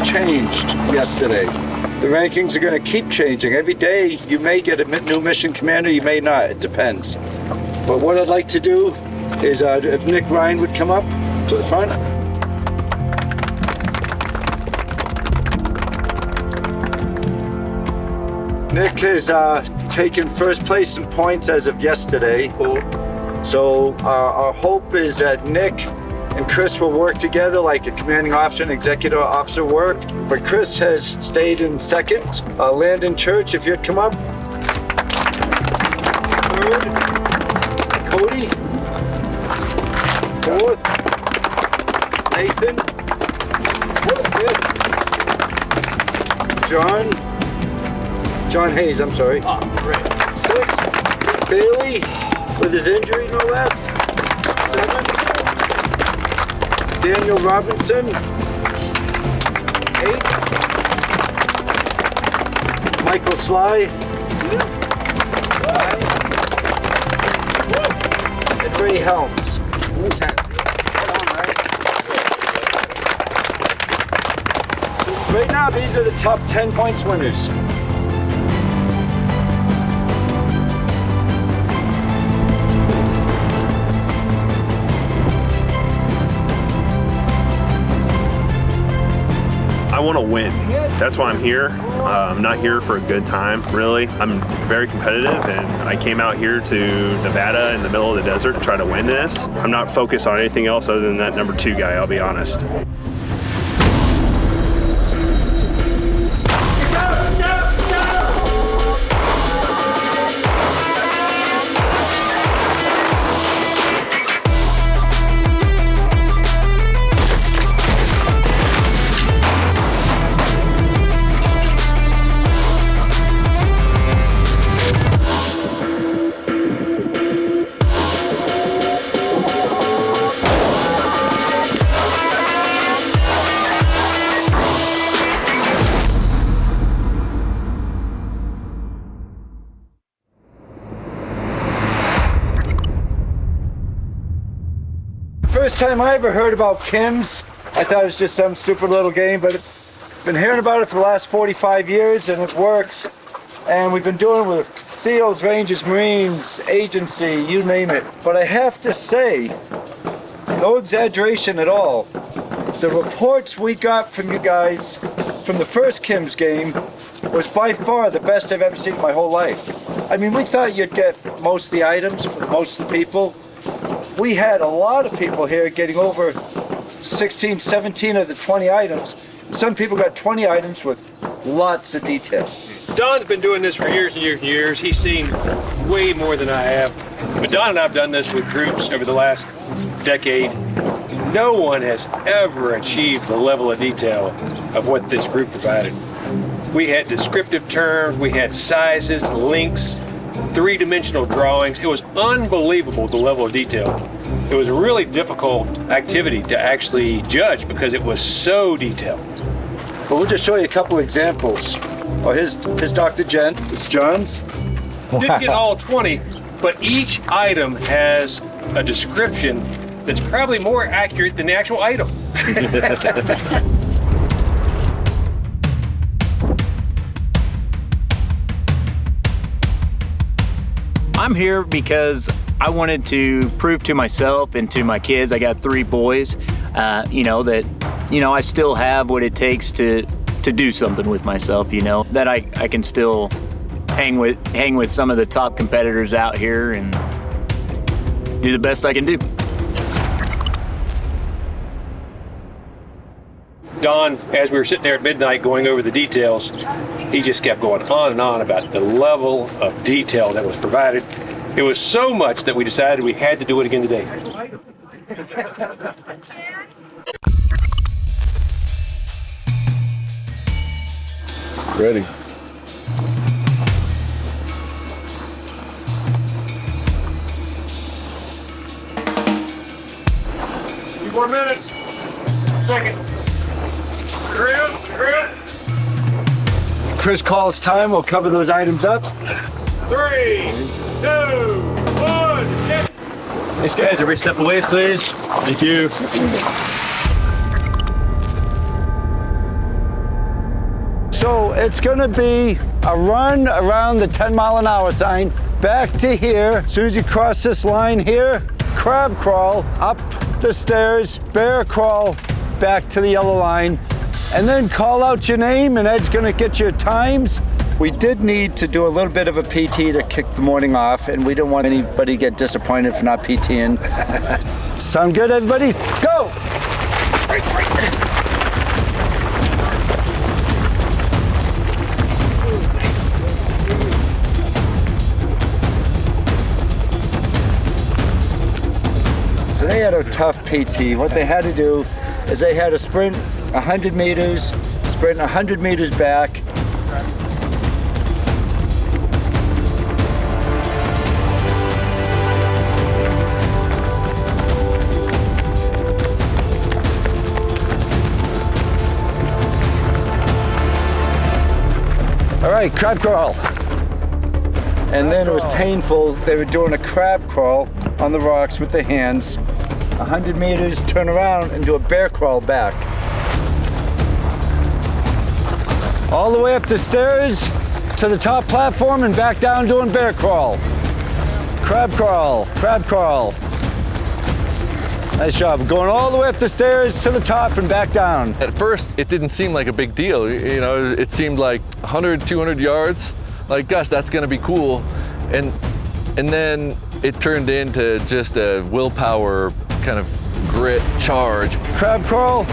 changed yesterday. The rankings are going to keep changing. Every day you may get a new mission commander, you may not. It depends. But what I'd like to do is if Nick Ryan would come up to the front. Nick has taken first place in points as of yesterday. So our hope is that Nick and Chris will work together like a commanding officer and executive officer work. But Chris has stayed in second. Landon Church, if you'd come up. Third, Cody. Fourth, Nathan. Fifth, John Hayes, I'm sorry. Oh, great. Sixth, Bailey, with his injury, no less. Seventh, Daniel Robinson. Eighth, Michael Sly. Nine, and Ray Helms. 10. Right now, these are the top 10 points winners. I want to win. That's why I'm here. I'm not here for a good time, really. I'm very competitive, and I came out here to Nevada in the middle of the desert to try to win this. I'm not focused on anything else other than that number 2 guy, I'll be honest. First time I ever heard about Kim's, I thought it was just some stupid little game, but I've been hearing about it for the last 45 years and it works. And we've been doing it with SEALs, Rangers, Marines, agency, you name it. But I have to say, no exaggeration at all, the reports we got from you guys from the first Kim's game was by far the best I've ever seen in my whole life. I mean, we thought you'd get most of the items for most of the people. We had a lot of people here getting over 16, 17 of the 20 items. Some people got 20 items with lots of detail. Don's been doing this for years and years and years. He's seen way more than I have. But Don and I have done this with groups over the last decade. No one has ever achieved the level of detail of what this group provided. We had descriptive terms, we had sizes, links, 3-dimensional drawings. It was unbelievable, the level of detail. It was a really difficult activity to actually judge because it was so detailed. But we'll just show you a couple examples. Oh, here's Dr. Gent, it's John's. Didn't get all 20, but each item has a description that's probably more accurate than the actual item. I'm here because I wanted to prove to myself and to my kids, I got 3 boys, that I still have what it takes to do something with myself, that I can still hang with some of the top competitors out here and do the best I can do. Don, as we were sitting there at midnight going over the details, he just kept going on and on about the level of detail that was provided. It was so much that we decided we had to do it again today. Ready. Few more minutes. Second. Grip. Chris calls time, we'll cover those items up. 3, 2, 1, get. Thanks guys, everybody step away please. Thank you. So it's gonna be a run around the 10-mile-an-hour sign, back to here. As soon as you cross this line here, crab crawl up the stairs, bear crawl back to the yellow line, and then call out your name, and Ed's gonna get your times. We did need to do a little bit of a PT to kick the morning off, and we didn't want anybody to get disappointed for not PTing. Sound good, everybody? Go! So they had a tough PT. What they had to do is they had to sprint 100 meters, sprint 100 meters back. All right, crab crawl. And then it was painful. They were doing a crab crawl on the rocks with the hands. 100 meters, turn around and do a bear crawl back. All the way up the stairs to the top platform and back down doing bear crawl. Crab crawl, crab crawl. Nice job. Going all the way up the stairs to the top and back down. At first, it didn't seem like a big deal. You know, it seemed like 100, 200 yards. Like, gosh, that's gonna be cool. And then it turned into just a willpower kind of grit charge. Crab crawl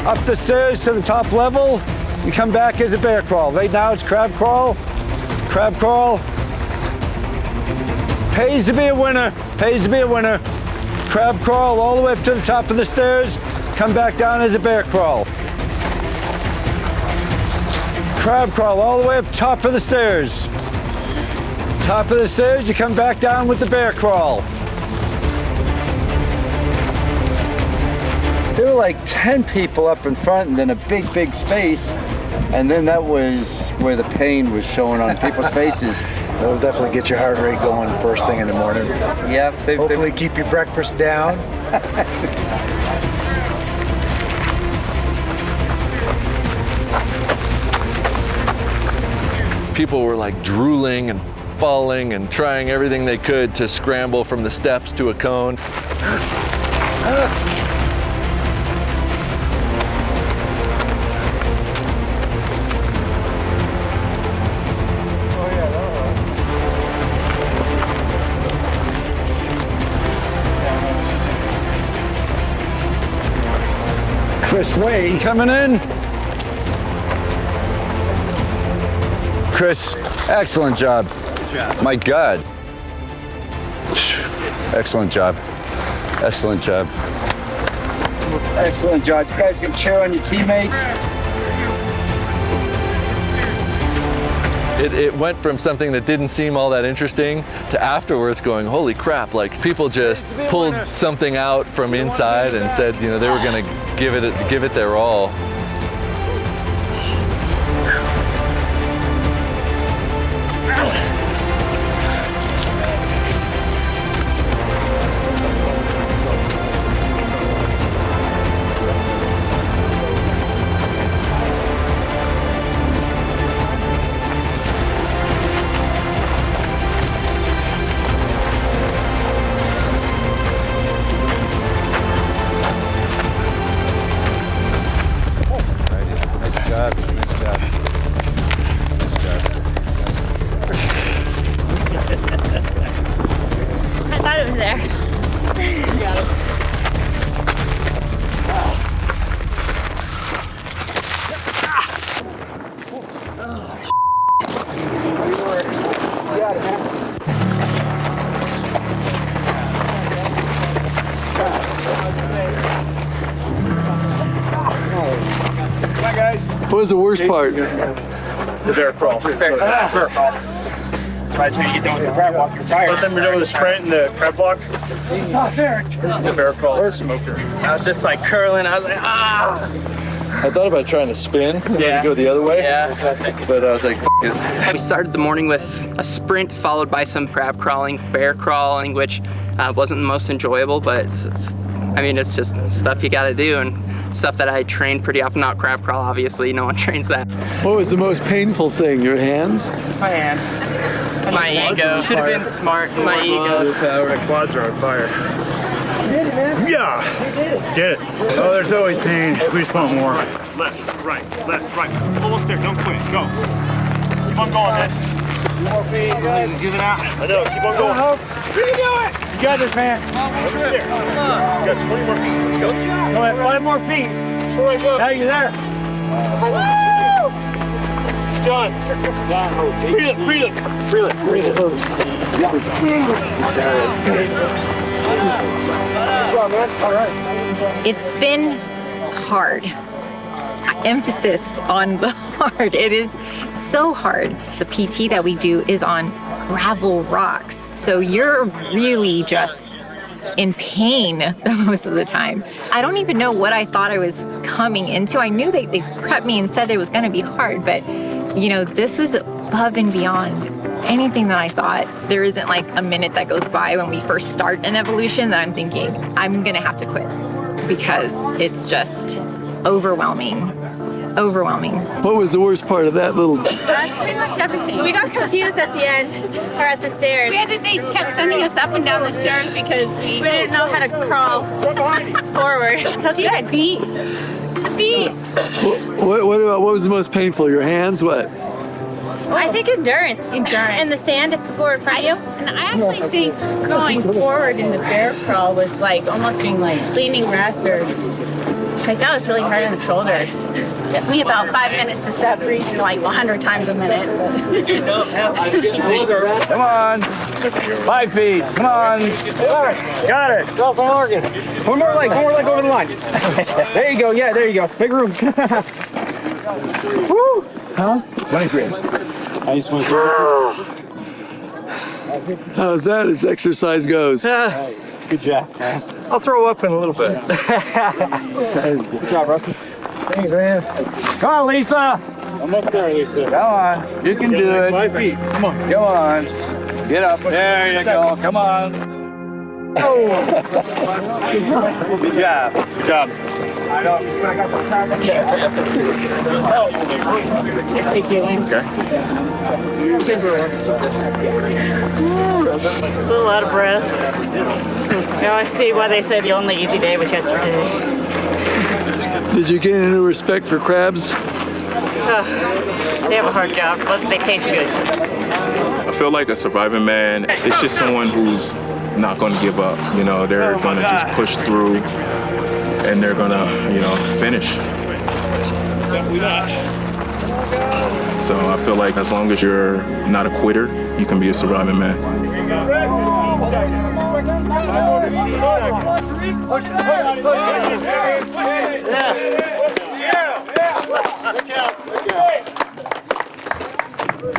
up the stairs to the top level. You come back as a bear crawl. Right now it's crab crawl, crab crawl. Pays to be a winner, pays to be a winner. Crab crawl all the way up to the top of the stairs, come back down as a bear crawl. Crab crawl all the way up top of the stairs. Top of the stairs, you come back down with the bear crawl. There were like 10 people up in front and then a big, big space. And then that was where the pain was showing on people's faces. That'll definitely get your heart rate going first thing in the morning. Yeah, Hopefully keep your breakfast down. People were like drooling and falling and trying everything they could to scramble from the steps to a cone. Chris Way coming in. Chris, excellent job. My God. Excellent job. Excellent job. Excellent job. You guys can cheer on your teammates. It went from something that didn't seem all that interesting to afterwards going, holy crap, like people just pulled something out from inside and said, you know, they were gonna give it their all. What was the worst part? The bear crawl. By the time you get done with the crab walk, you're tired. By the time you're done with the sprint and the crab walk, the bear crawl is a smoker. I was just like curling. I was like, ah. I thought about trying to spin, to go the other way. Yeah. But I was like, F it. We started the morning with a sprint followed by some crab crawling, bear crawling, which wasn't the most enjoyable, but it's just stuff you gotta do. And stuff that I train pretty often. Not crab crawl, obviously. No one trains that. What was the most painful thing? Your hands? My hands. My ego. Should have been smart. My ego. My quads are on fire. Yeah. Let's get it. Oh, there's always pain. We just want more. Left, right, almost there. Don't quit. Go. Keep on going, man. Give it out. I know. Keep on going. You got this, man. Almost there. You got 20 more feet. Let's go. Go ahead, 5 more feet. Now you're there. John. Breathe it. It's been hard. Emphasis on the hard. It is so hard. The PT that we do is on gravel rocks. So you're really just in pain most of the time. I don't even know what I thought I was coming into. I knew they prepped me and said it was gonna be hard, but you know, this was above and beyond anything that I thought. There isn't like a minute that goes by when we first start an evolution that I'm thinking, I'm gonna have to quit because it's just overwhelming. What was the worst part of that little? Pretty much everything. We got confused at the end, or at the stairs. They kept sending us up and down the stairs because we didn't know how to crawl forward. That's good. bees. What was the most painful? Your hands? What? I think endurance. And the sand if people were in front of you. And I actually think going forward in the bear crawl was like almost doing like leaning raspberries. Like that was really hard on the shoulders. It took me about 5 minutes to stop breathing like 100 times a minute. Come on. 5 feet. Come on. Got it. Go from Oregon. One more leg over the line. There you go. Yeah, there you go. Big room. Woo. Huh? 23. I just want to. How's that as exercise goes? Good job. I'll throw up in a little bit. Good job, Russell. Thanks, man. Come on, Lisa. Almost there, Lisa. Come on. You can do it. 5 feet. Come on. Go on. Get up. There you go. Come on. Oh. Good job. Good job. I know. Thank you. A little out of breath. Now I see why they said the only easy day was yesterday. Did you gain a new respect for crabs? They have a hard job, but they taste good. I feel like a surviving man is just someone who's not going to give up. You know, they're going to just push through and they're going to, you know, finish. So I feel like as long as you're not a quitter, you can be a surviving man.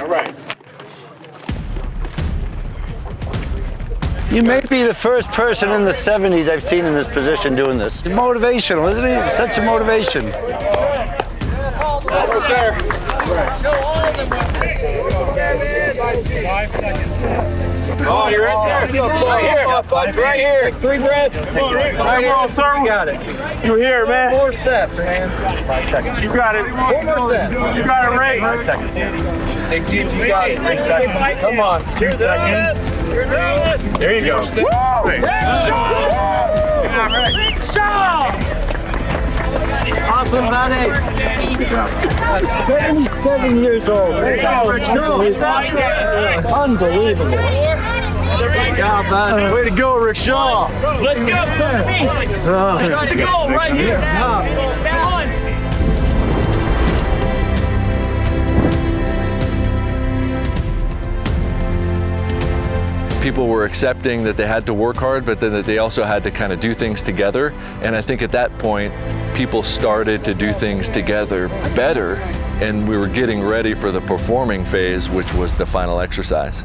All right. You may be the first person in the 70s I've seen in this position doing this. It's motivational, isn't it? It's such a motivation. Oh, you're right there. Right here. Fudge, right here. 3 breaths. Right here, sir. You got it. You're here, man. 4 steps, man. 5 seconds. You got it. 4 more steps. You got it right. 5 seconds, man. You got it. 3 seconds. Come on. 2 seconds. There you go. Big shot! Awesome, buddy. 77 years old. Unbelievable. Good job, bud. Way to go, Rick Shaw. Let's go. Let's go right here. People were accepting that they had to work hard, but then that they also had to kind of do things together. And I think at that point, people started to do things together better, and we were getting ready for the performing phase, which was the final exercise.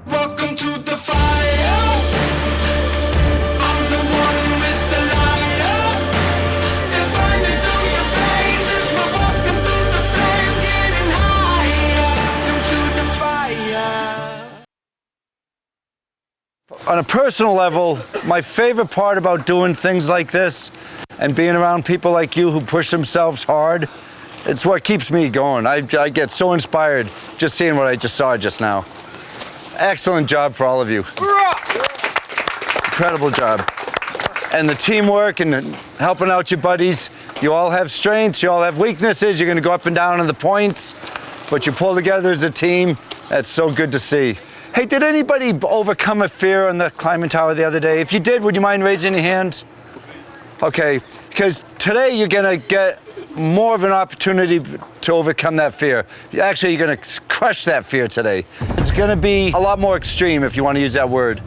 Welcome to the fire. I'm the one with the lighter. They're burning through your phases. We're walking through the flames, getting higher. Welcome to the fire. On a personal level, my favorite part about doing things like this and being around people like you who push themselves hard, it's what keeps me going. I get so inspired just seeing what I just saw just now. Excellent job for all of you. Incredible job. And the teamwork and helping out your buddies. You all have strengths, you all have weaknesses. You're gonna go up and down in the points, but you pull together as a team. That's so good to see. Hey, did anybody overcome a fear on the climbing tower the other day? If you did, would you mind raising your hands? Okay, because today you're gonna get more of an opportunity to overcome that fear. Actually, you're gonna crush that fear today. It's gonna be a lot more extreme, if you wanna use that word.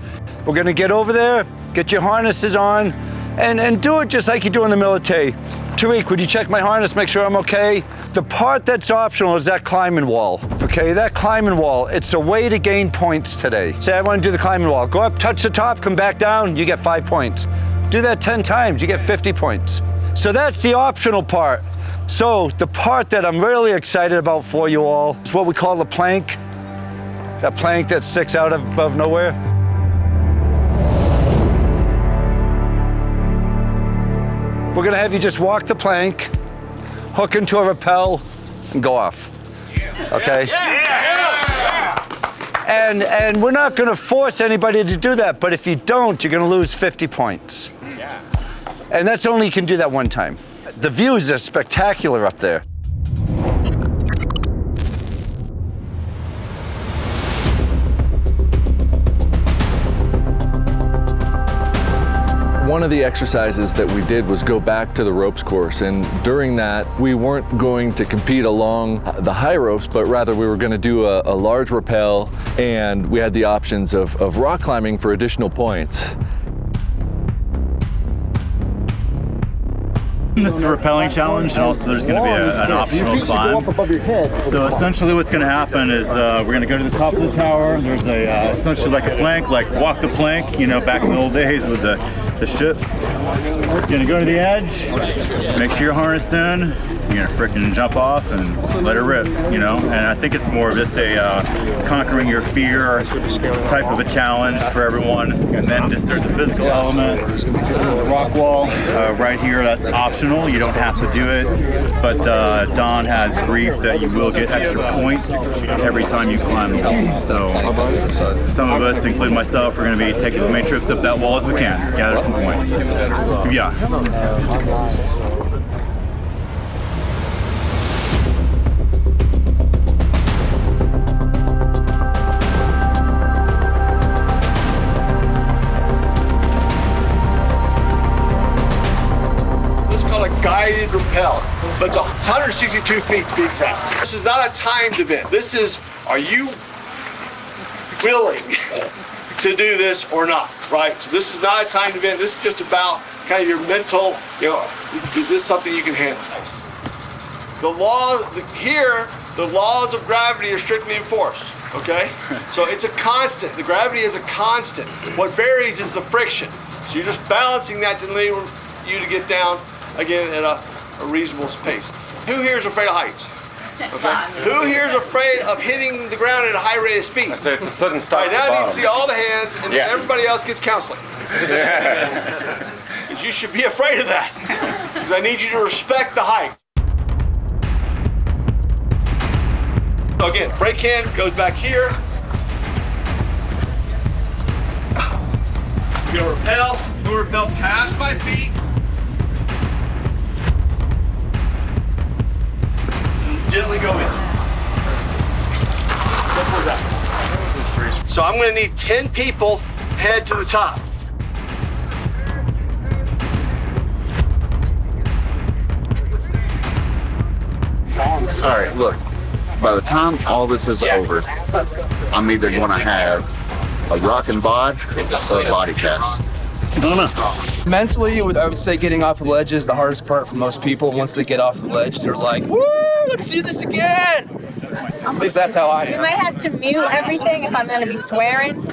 We're gonna get over there, get your harnesses on, and do it just like you do in the military. Tariq, would you check my harness, make sure I'm okay? The part that's optional is that climbing wall, okay? That climbing wall, it's a way to gain points today. Say I want to do the climbing wall. Go up, touch the top, come back down, you get 5 points. Do that 10 times, you get 50 points. So that's the optional part. So the part that I'm really excited about for you all is what we call the plank. That plank that sticks out above nowhere. We're gonna have you just walk the plank, hook into a rappel, and go off. Okay? And we're not gonna force anybody to do that, but if you don't, you're gonna lose 50 points. And that's only you can do that one time. The views are spectacular up there. One of the exercises that we did was go back to the ropes course, and during that we weren't going to compete along the high ropes, but rather we were going to do a large rappel, and we had the options of rock climbing for additional points. This is a rappelling challenge, and also there's going to be an optional climb. So essentially what's going to happen is we're going to go to the top of the tower. There's essentially like a plank, like walk the plank, you know, back in the old days with the ships. You're going to go to the edge, make sure you're harnessed in, you're going to frickin' jump off and let it rip, you know? And I think it's more of just a conquering your fear type of a challenge for everyone. And then just there's a physical element. There's a rock wall right here, that's optional. You don't have to do it, but Don has briefed that you will get extra points every time you climb the wall. So some of us, including myself, are going to be taking as many trips up that wall as we can, gather some points. Yeah. Guided rappel, but it's 162 feet to be exact. This is not a timed event. This is, are you willing to do this or not, right? So this is not a timed event. This is just about kind of your mental, you know, is this something you can handle? The laws here, the laws of gravity are strictly enforced, okay? So it's a constant. The gravity is a constant. What varies is the friction. So you're just balancing that to enable you to get down again at a reasonable pace. Who here is afraid of heights? Okay. Who here is afraid of hitting the ground at a high rate of speed? I say it's a sudden stop. Right, now I need to see all the hands, and then everybody else gets counseling. Because you should be afraid of that. Because I need you to respect the height. So again, brake hand goes back here. You're gonna rappel. You're gonna rappel past my feet. Gently go in. Simple as that. So I'm going to need 10 people head to the top. All right, look, by the time all this is over, I'm either going to have a rockin' bod or a body cast. I don't know. Mentally, I would say getting off the ledge is the hardest part for most people. Once they get off the ledge, they're like, woo, let's do this again. At least that's how I am. You might have to mute everything if I'm going to be swearing.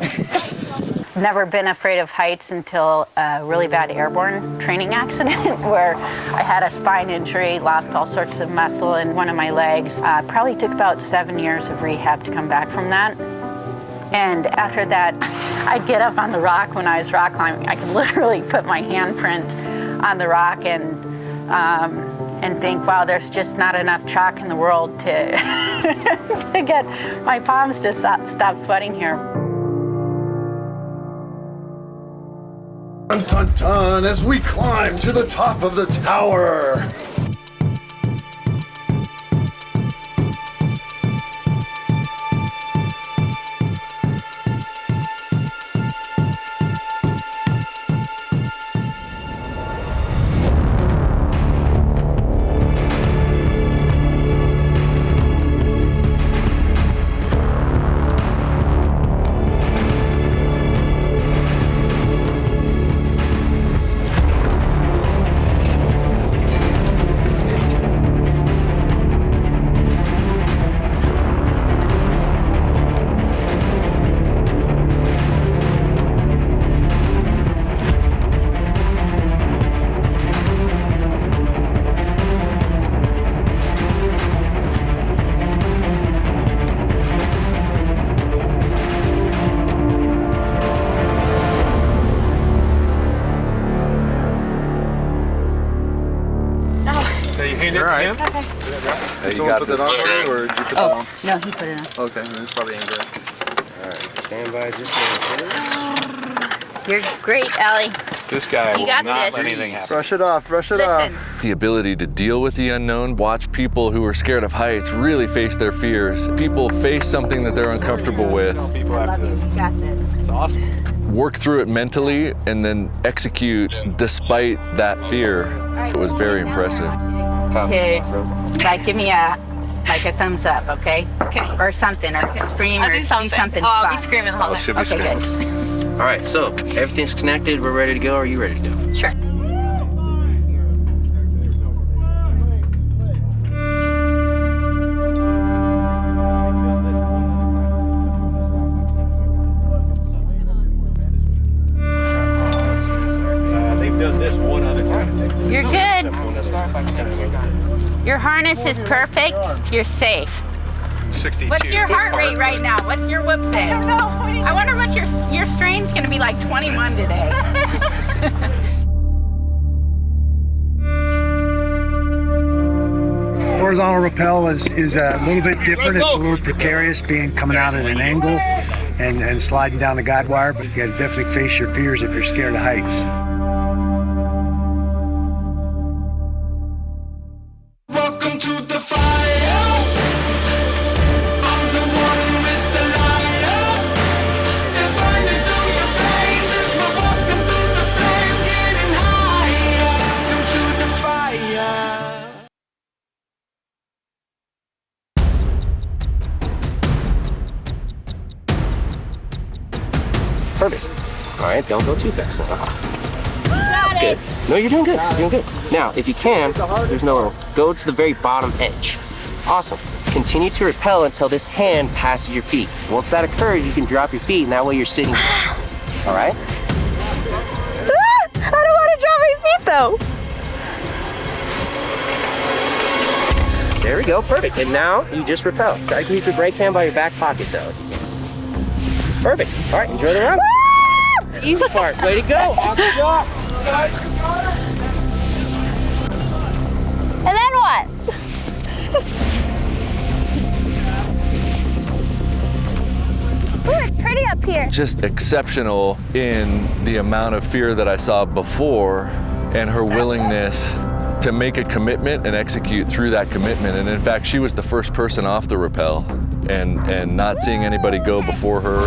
Never been afraid of heights until a really bad airborne training accident where I had a spine injury, lost all sorts of muscle in one of my legs. Probably took about 7 years of rehab to come back from that. And after that, I'd get up on the rock when I was rock climbing. I could literally put my handprint on the rock and think, wow, there's just not enough chalk in the world to, to get my palms to stop sweating here. Dun, dun, dun, as we climb to the top of the tower. Hey, you got this. Or did you put that on? No, he put it on. Okay, it's probably in good. Alright, stand by just a minute. You're great, Allie. This guy You will got not this. let anything happen. Brush it off, brush it off. Listen. The ability to deal with the unknown, watch people who are scared of heights really face their fears. People face something that they're uncomfortable with. People after this. You got this. It's awesome. Work through it mentally and then execute despite that fear. It was very impressive. To, like, give me a thumbs up, okay? Okay. Or something, or scream, I'll or do something. fun. I'll be screaming the whole should time. be Okay, screaming. good. All right, so everything's connected. We're ready to go. Are you ready to go? Sure. They've done this one other time. You're good. Your harness is perfect. You're safe. 62. What's your heart rate right now? What's your whoop say? I don't know. I wonder what your strain's gonna be like 21 today. Horizontal rappel is a little bit different. It's a little precarious being coming out at an angle and sliding down the guide wire, but you gotta definitely face your fears if you're scared of heights. Welcome to the fire. I'm the one with the lighter. They're burning through your veins as we're walking through the flames, getting higher. Welcome to the fire. Perfect. All right, don't go too fast now. Got Good. No, you're doing good. You're doing good. Now, if you can, there's no go to the very bottom edge. Awesome. Continue to rappel until this hand passes your feet. Once that occurs, you can drop your feet, and that way you're sitting. All right. I don't want to drop my seat though. There we go. Perfect. And now you just rappel. Try to keep your brake hand by your back pocket, though. Perfect. All right. Enjoy the run. Easy part. Way to go. Awesome job. And then what? Ooh, it's pretty up here. Just exceptional in the amount of fear that I saw before and her willingness to make a commitment and execute through that commitment. And in fact, she was the first person off the rappel, and not seeing anybody go before her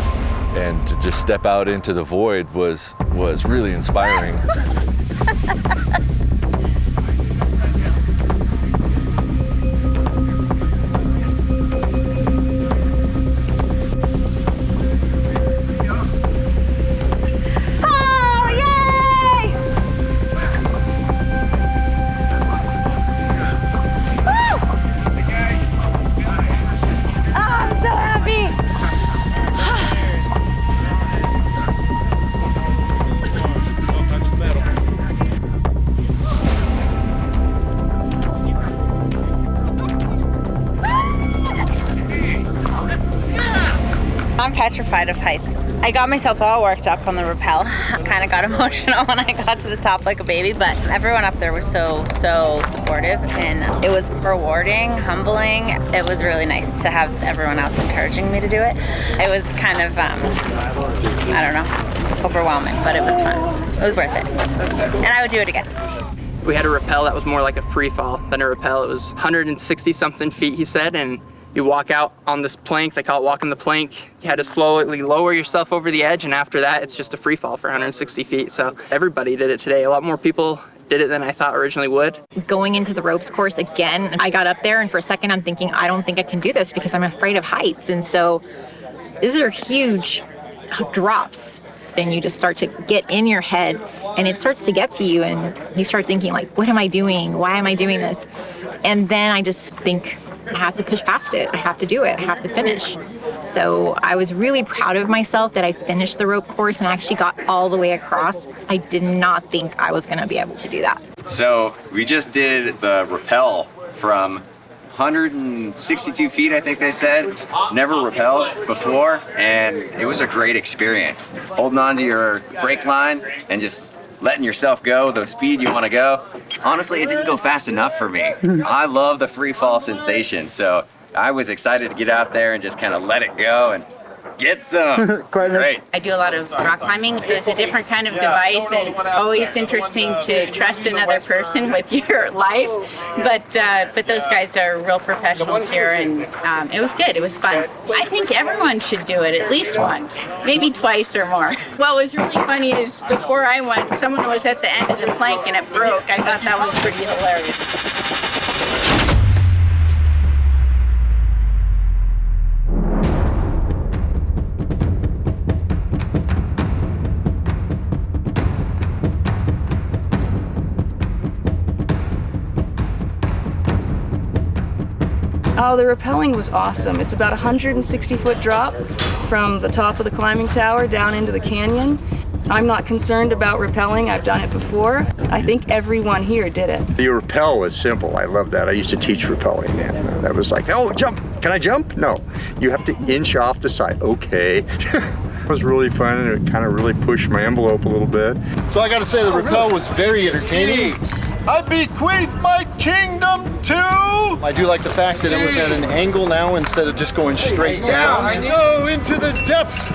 and to just step out into the void was really inspiring. Oh, yay! Woo! Oh, I'm so happy. I'm petrified of heights. I got myself all worked up on the rappel. Kind of got emotional when I got to the top like a baby, but everyone up there was so supportive, and it was rewarding, humbling. It was really nice to have everyone else encouraging me to do it. It was kind of, I don't know, overwhelming, but it was fun. It was worth it. And I would do it again. We had a rappel that was more like a free fall than a rappel. It was 160 something feet, he said, and you walk out on this plank, they call it walking the plank. You had to slowly lower yourself over the edge, and after that, it's just a free fall for 160 feet. So everybody did it today. A lot more people did it than I thought originally would. Going into the ropes course again, I got up there, and for a second I'm thinking, I don't think I can do this because I'm afraid of heights. And so these are huge drops. Then you just start to get in your head, and it starts to get to you, and you start thinking like, what am I doing? Why am I doing this? And then I just think, I have to push past it. I have to do it. I have to finish. So I was really proud of myself that I finished the rope course and actually got all the way across. I did not think I was going to be able to do that. So we just did the rappel from 162 feet, I think they said. Never rappelled before, and it was a great experience. Holding on to your brake line and just letting yourself go the speed you want to go. Honestly, it didn't go fast enough for me. I love the free fall sensation, so I was excited to get out there and just kind of let it go and get some. Great. I do a lot of rock climbing, so it's a different kind of device, and it's always interesting to trust another person with your life. But those guys are real professionals here, and it was good. It was fun. I think everyone should do it at least once, maybe twice or more. What was really funny is before I went, someone was at the end of the plank and it broke. I thought that was pretty hilarious. Oh, the rappelling was awesome. It's about a 160-foot drop from the top of the climbing tower down into the canyon. I'm not concerned about rappelling. I've done it before. I think everyone here did it. The rappel was simple. I love that. I used to teach rappelling, and that was like, oh, jump. Can I jump? No. You have to inch off the side. Okay. It was really fun, and it kind of really pushed my envelope a little bit. So I got to say the rappel was very entertaining. I bequeath my kingdom to... I do like the fact that it was at an angle now instead of just going straight down. I go into the depths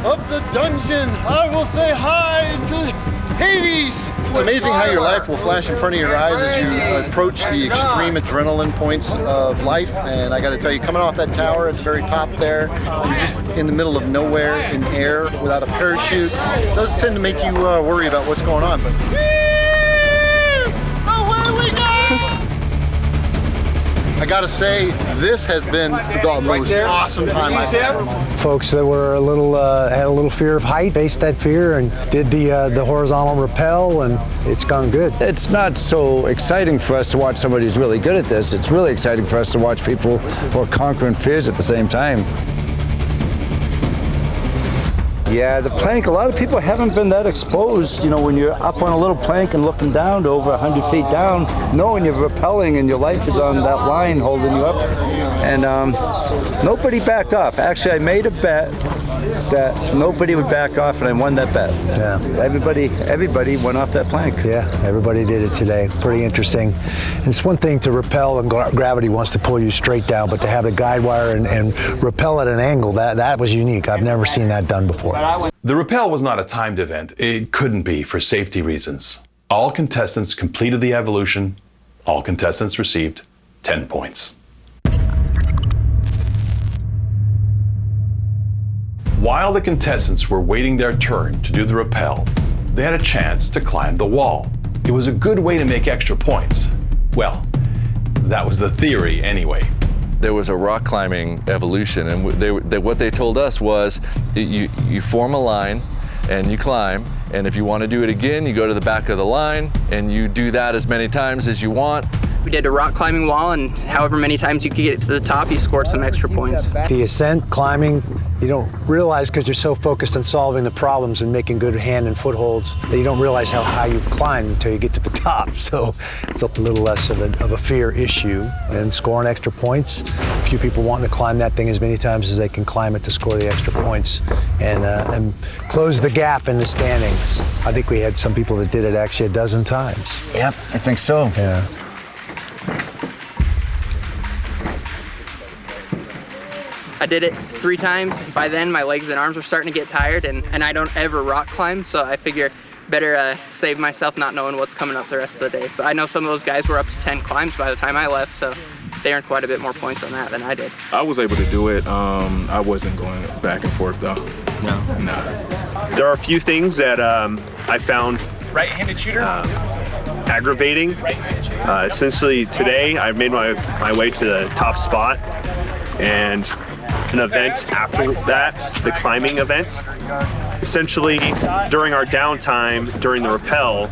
of the dungeon. I will say hi to Hades. It's amazing how your life will flash in front of your eyes as you approach the extreme adrenaline points of life. And I got to tell you, coming off that tower at the very top there, you're just in the middle of nowhere in air without a parachute. It does tend to make you worry about what's going on. But I gotta say, this has been the most awesome time I've had. Folks that were had a little fear of height faced that fear and did the horizontal rappel, and it's gone good. It's not so exciting for us to watch somebody who's really good at this. It's really exciting for us to watch people who are conquering fears at the same time. Yeah, the plank, a lot of people haven't been that exposed, you know, when you're up on a little plank and looking down to over 100 feet down, knowing you're rappelling and your life is on that line holding you up. And nobody backed off. Actually, I made a bet that nobody would back off, and I won that bet. Yeah. Everybody went off that plank. Yeah, everybody did it today. Pretty interesting. And it's one thing to rappel and gravity wants to pull you straight down, but to have the guide wire and rappel at an angle, that was unique. I've never seen that done before. The rappel was not a timed event. It couldn't be for safety reasons. All contestants completed the evolution. All contestants received 10 points. While the contestants were waiting their turn to do the rappel, they had a chance to climb the wall. It was a good way to make extra points. Well, that was the theory anyway. There was a rock climbing evolution, and what they told us was you form a line and you climb, and if you want to do it again, you go to the back of the line and you do that as many times as you want, We did a rock climbing wall, and however many times you could get to the top, you scored some extra points. The ascent, climbing, you don't realize because you're so focused on solving the problems and making good hand and footholds that you don't realize how high you climb until you get to the top. So it's a little less of a fear issue. And scoring extra points, a few people wanting to climb that thing as many times as they can climb it to score the extra points and close the gap in the standings. I think we had some people that did it actually a dozen times. Yep, I think so. Yeah. I did it 3 times. By then, my legs and arms were starting to get tired, and I don't ever rock climb, so I figure better save myself not knowing what's coming up the rest of the day. But I know some of those guys were up to 10 climbs by the time I left, so they earned quite a bit more points on that than I did. I was able to do it. I wasn't going back and forth though. No. There are a few things that I found right-handed shooter aggravating. Essentially today I made my way to the top spot, and an event after that, the climbing event. Essentially, during our downtime, during the rappel,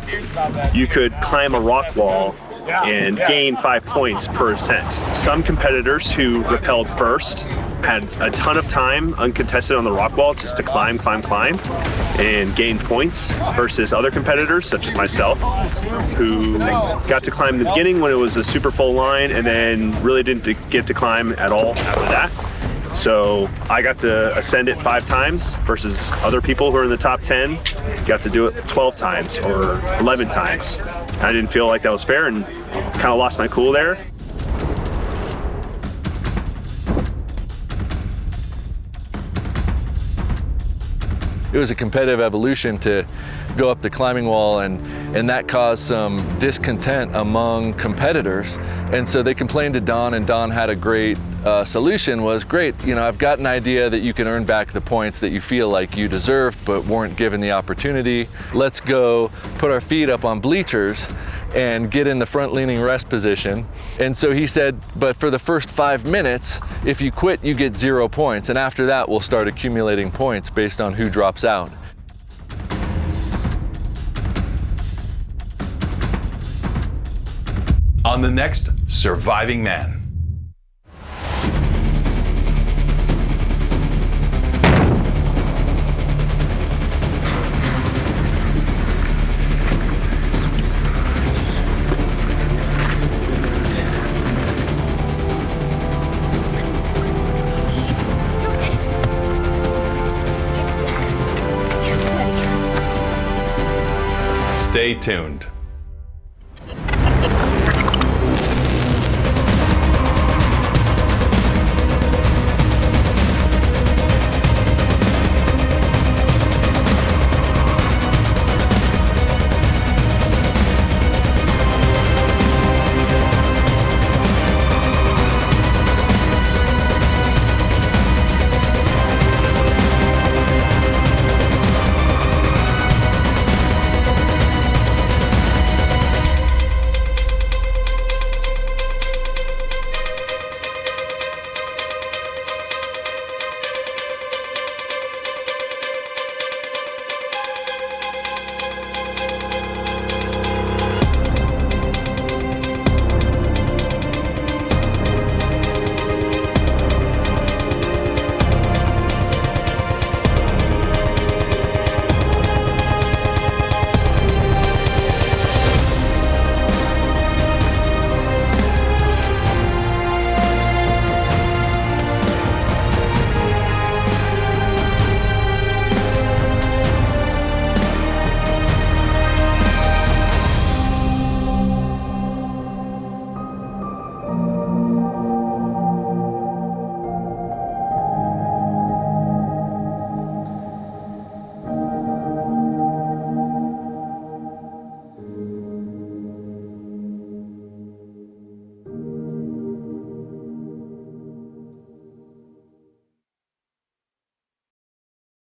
you could climb a rock wall and gain 5 points per ascent. Some competitors who rappelled first had a ton of time uncontested on the rock wall just to climb, and gain points, versus other competitors, such as myself, who got to climb in the beginning when it was a super full line and then really didn't get to climb at all after that. So I got to ascend it 5 times versus other people who are in the top 10 got to do it 12 times or 11 times. I didn't feel like that was fair and kind of lost my cool there. It was a competitive evolution to go up the climbing wall, and that caused some discontent among competitors. And so they complained to Don, and Don had a great solution. Was great, you know, I've got an idea that you can earn back the points that you feel like you deserved but weren't given the opportunity. Let's go put our feet up on bleachers and get in the front leaning rest position. And so he said, but for the first 5 minutes, if you quit, you get 0 points. And after that, we'll start accumulating points based on who drops out. On the next Surviving Man. Stay tuned.